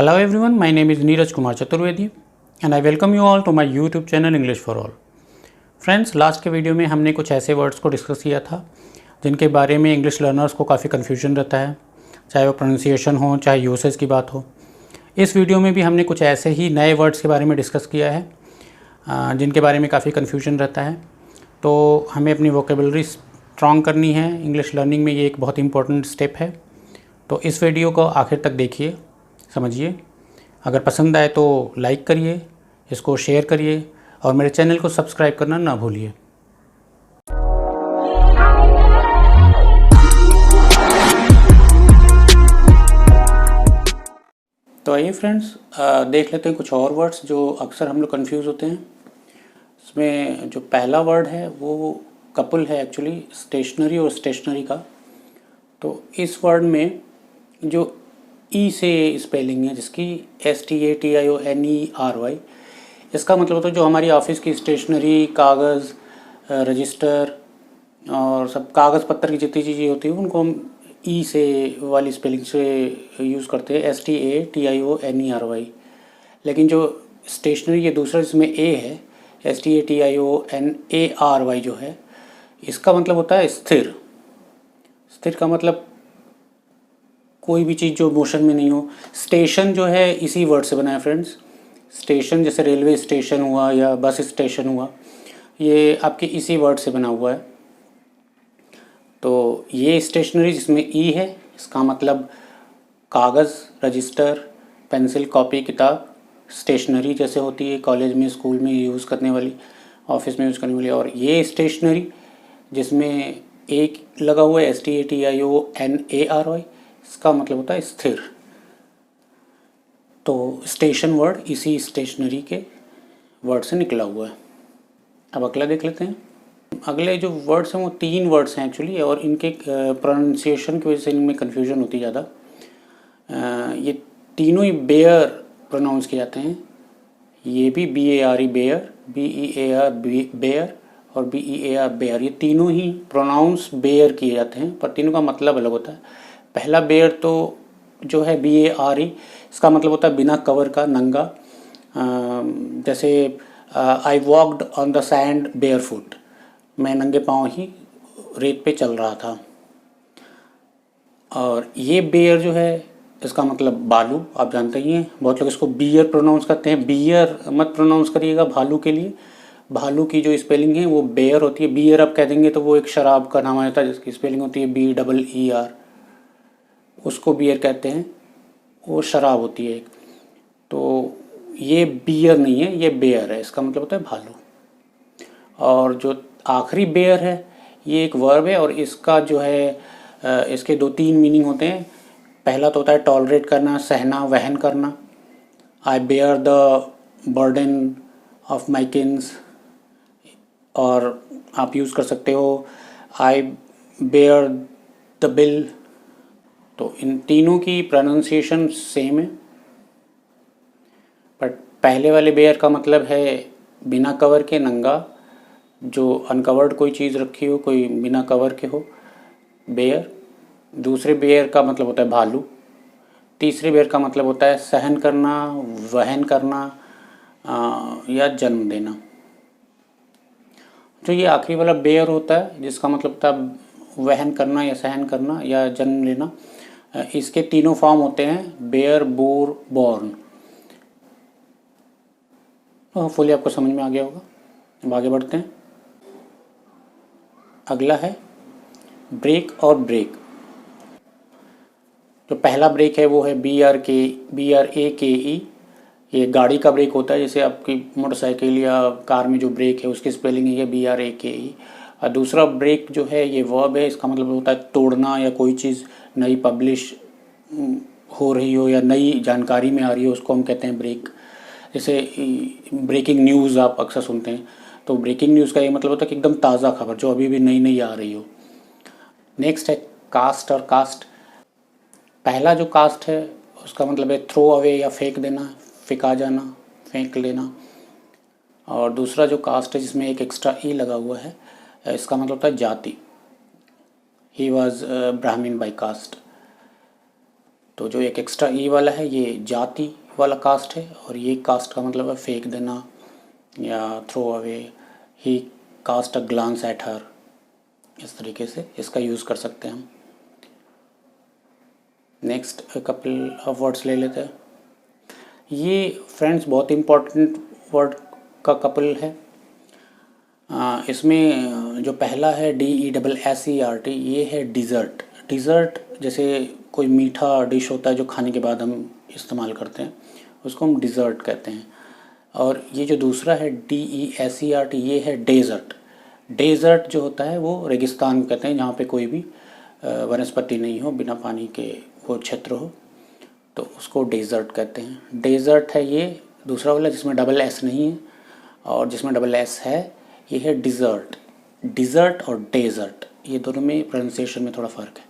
Hello everyone, my name is Neeraj Kumar Chaturvedi and I welcome you all to my YouTube channel English for All. Friends, last के video में हमने कुछ ऐसे words को discuss किया था जिनके बारे में इंग्लिश लर्नर्स को काफ़ी कन्फ्यूजन रहता है, चाहे वो प्रोनाउंसिएशन हो चाहे यूसेज की बात हो। इस वीडियो में भी हमने कुछ ऐसे ही नए वर्ड्स के बारे में डिस्कस किया है जिनके बारे में काफ़ी कन्फ्यूजन रहता है। तो हमें अपनी वोकेबलरी स्ट्रॉन्ग करनी है। इंग्लिश लर्निंग में ये एक बहुत इंपॉर्टेंट स्टेप है। तो इस वीडियो को आखिर तक देखिए, समझिए। अगर पसंद आए तो लाइक करिए, इसको शेयर करिए और मेरे चैनल को सब्सक्राइब करना ना भूलिए। तो आइए फ्रेंड्स, देख लेते हैं कुछ और वर्ड्स जो अक्सर हम लोग कंफ्यूज होते हैं। इसमें जो पहला वर्ड है वो कपल है, एक्चुअली स्टेशनरी और स्टेशनरी का। तो इस वर्ड में जो ई से स्पेलिंग है जिसकी STATIONERY, इसका मतलब होता है जो हमारी ऑफिस की स्टेशनरी, कागज़, रजिस्टर और सब कागज़ पत्तर की जितनी चीज़ें होती हैं उनको हम ई से वाली स्पेलिंग से यूज़ करते हैं, STATIONERY। लेकिन जो स्टेशनरी ये दूसरा जिसमें ए है, STATIONARY जो है, इसका मतलब होता है स्थिर। स्थिर का मतलब कोई भी चीज़ जो मोशन में नहीं हो। स्टेशन जो है इसी वर्ड से बना है फ्रेंड्स। स्टेशन जैसे रेलवे स्टेशन हुआ या बस स्टेशन हुआ, ये आपके इसी वर्ड से बना हुआ है। तो ये स्टेशनरी जिसमें ई है, इसका मतलब कागज़, रजिस्टर, पेंसिल, कॉपी, किताब, स्टेशनरी जैसे होती है कॉलेज में, स्कूल में यूज़ करने वाली, ऑफिस में यूज़ करने वाली। और ये स्टेशनरी जिसमें एक लगा हुआ है, STATIONARY, इसका मतलब होता है स्थिर। तो स्टेशन वर्ड इसी स्टेशनरी के वर्ड से निकला हुआ है। अब अगला देख लेते हैं। अगले जो वर्ड्स हैं वो 3 वर्ड्स हैं एक्चुअली, और इनके प्रोनाउंसिएशन की वजह से इनमें कन्फ्यूजन होती है ज़्यादा। ये तीनों ही बेयर प्रोनाउंस किए जाते हैं। ये भी BARE बेयर, BEAR बेयर और BEAR बेयर, ये तीनों ही प्रोनाउंस बेयर किए जाते हैं, पर तीनों का मतलब अलग होता है। पहला बेयर तो जो है BARE, इसका मतलब होता है बिना कवर का, नंगा। जैसे I walked on the sand bear foot, मैं नंगे पाँव ही रेत पे चल रहा था। और ये बेयर जो है इसका मतलब बालू, आप जानते ही हैं। बहुत लोग इसको बियर प्रोनाउंस करते हैं। बियर मत प्रोनाउंस करिएगा भालू के लिए। भालू की जो स्पेलिंग है वो बेयर होती है। बियर आप कह देंगे तो वो एक शराब का नाम आ जाता है जिसकी स्पेलिंग होती है BEER, उसको बियर कहते हैं, वो शराब होती है। तो ये बियर नहीं है, ये बेयर है, इसका मतलब होता है भालू। और जो आखिरी बेयर है ये एक वर्ब है और इसका जो है इसके 2-3 मीनिंग होते हैं। पहला तो होता है टॉलरेट करना, सहना, वहन करना। I bear the burden of my kins. और आप यूज़ कर सकते हो आई बेयर द बिल। तो इन तीनों की प्रोनाउंसिएशन सेम है, बट पहले वाले बेयर का मतलब है बिना कवर के, नंगा, जो अनकवर्ड कोई चीज़ रखी हो, कोई बिना कवर के हो, बेयर। दूसरे बेयर का मतलब होता है भालू। तीसरे बेयर का मतलब होता है सहन करना, वहन करना या जन्म देना। जो ये आखिरी वाला बेयर होता है जिसका मतलब होता है वहन करना या सहन करना या जन्म लेना, इसके तीनों फॉर्म होते हैं, बेयर, बोर, बॉर्न। होपफुली आपको समझ में आ गया होगा। अब आगे बढ़ते हैं। अगला है ब्रेक और ब्रेक। जो पहला ब्रेक है वो है BRAKE। ये गाड़ी का ब्रेक होता है, जैसे आपकी मोटरसाइकिल या कार में जो ब्रेक है उसकी स्पेलिंग है BRAKE। और दूसरा ब्रेक जो है ये वर्ब है, इसका मतलब होता है तोड़ना या कोई चीज़ नई पब्लिश हो रही हो या नई जानकारी में आ रही हो, उसको हम कहते हैं ब्रेक। जैसे ब्रेकिंग न्यूज़ आप अक्सर सुनते हैं, तो ब्रेकिंग न्यूज़ का ये मतलब होता है कि एकदम ताज़ा खबर जो अभी भी नई नई आ रही हो। नेक्स्ट है कास्ट और कास्ट। पहला जो कास्ट है उसका मतलब है थ्रो अवे या फेंक देना, फेंका जाना, फेंक लेना। और दूसरा जो कास्ट है जिसमें एक एक्स्ट्रा ई लगा हुआ है, इसका मतलब होता है जाति। He was Brahmin by caste. तो जो एक एक्स्ट्रा ई वाला है ये जाति वाला कास्ट है, और ये कास्ट का मतलब है फेंक देना या throw away. He cast a glance at her, इस तरीके से इसका यूज़ कर सकते हैं हम। नेक्स्ट कपल ऑफ वर्ड्स ले लेते हैं। ये फ्रेंड्स बहुत इम्पोर्टेंट वर्ड का कपल है। इसमें जो पहला है DESSERT, ये है डिज़र्ट। डिज़र्ट जैसे कोई मीठा डिश होता है जो खाने के बाद हम इस्तेमाल करते हैं, उसको हम डिज़र्ट कहते हैं। और ये जो दूसरा है DESERT, ये है डेज़र्ट। डेज़र्ट जो होता है वो रेगिस्तान कहते हैं, जहाँ पे कोई भी वनस्पति नहीं हो, बिना पानी के वो क्षेत्र हो, तो उसको डेज़र्ट कहते हैं। डेज़र्ट है ये दूसरा वाला जिसमें डबल एस नहीं है, और जिसमें डबल एस है ये है डिज़र्ट। डिज़र्ट और डेज़र्ट ये दोनों में प्रोनाउंसिएशन में थोड़ा फ़र्क है।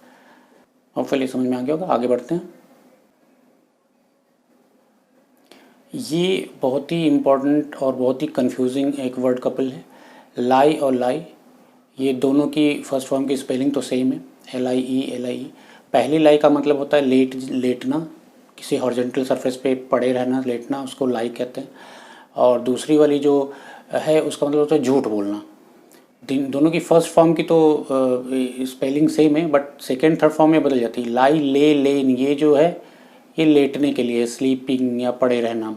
होपफुली समझ में आ गया होगा। आगे बढ़ते हैं। ये बहुत ही इम्पोर्टेंट और बहुत ही कंफ्यूजिंग एक वर्ड कपल है, लाई और लाई। ये दोनों की फर्स्ट फॉर्म की स्पेलिंग तो सेम है, LIE। पहली लाई का मतलब होता है लेटना, किसी हॉरिजॉन्टल सरफेस पे पड़े रहना, लेटना, उसको लाई कहते हैं। और दूसरी वाली जो है उसका मतलब होता है झूठ बोलना। दोनों की फर्स्ट फॉर्म की तो स्पेलिंग सेम है, बट सेकेंड थर्ड फॉर्म में बदल जाती है। लाई, ले, लेन, ये जो है ये लेटने के लिए, स्लीपिंग या पड़े रहना,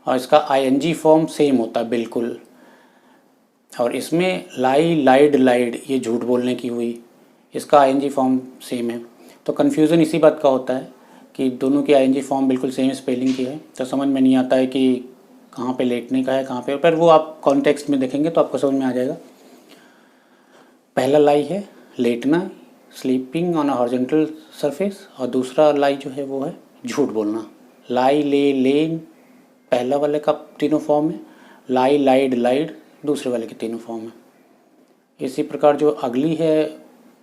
और इसका ING फॉर्म सेम होता है बिल्कुल। और इसमें लाई, लाइड, लाइड ये झूठ बोलने की हुई, इसका ING फॉर्म सेम है। तो कन्फ्यूज़न इसी बात का होता है कि दोनों की ING फॉर्म बिल्कुल सेम स्पेलिंग की है, तो समझ में नहीं आता है कि कहाँ पे लेटने का है, कहाँ पे, पर वो आप कॉन्टेक्स्ट में देखेंगे तो आपको समझ में आ जाएगा। पहला लाई है लेटना, sleeping on a horizontal surface, और दूसरा लाई जो है वो है झूठ बोलना। लाई, ले, लेन पहला वाले का तीनों फॉर्म है, लाई, लाइड, लाइड दूसरे वाले के तीनों फॉर्म है। इसी प्रकार जो अगली है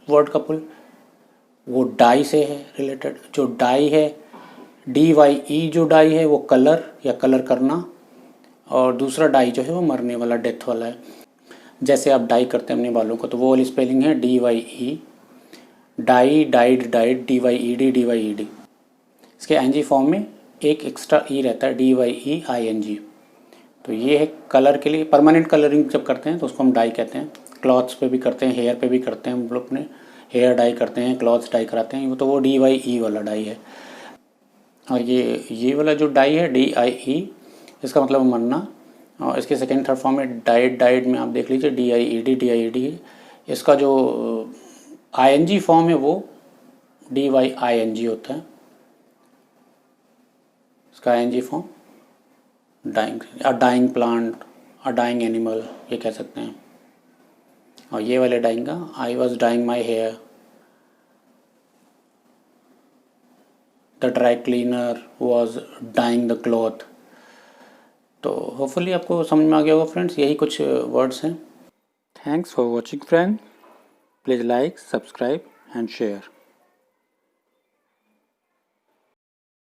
वर्ड कपल वो डाई से है रिलेटेड। जो डाई है DYE, जो डाई है वो कलर या कलर करना, और दूसरा डाई जो है वो मरने वाला, डेथ वाला है। जैसे आप डाई करते हैं अपने बालों को, तो वो वाली स्पेलिंग है DYE, dye, dyed, dyed, DYED, DYED। इसके ING फॉर्म में एक एक्स्ट्रा ई रहता है, DYEING। तो ये है कलर के लिए। परमानेंट कलरिंग जब करते हैं तो उसको हम डाई कहते हैं। क्लॉथ्स पे भी करते हैं, हेयर पे भी करते हैं, हम लोग अपने हेयर डाई करते हैं, क्लॉथ्स डाई कराते हैं, तो वो DYE वाला डाई है। और ये वाला जो डाई है DIE, इसका मतलब मरना, और इसके सेकेंड थर्ड फॉर्म में डाइड, डाइड में आप देख लीजिए DIED है। इसका जो ING फॉर्म है वो DYING होता है। इसका ING form dyeing, a dying plant, a dying animal ये कह सकते हैं। और ये वाले डाइंग का I was dyeing my hair, the dry cleaner was dyeing the cloth. तो होपफुली आपको समझ में आ गया होगा फ्रेंड्स, यही कुछ वर्ड्स हैं। Thanks for watching friend, please like, subscribe and share.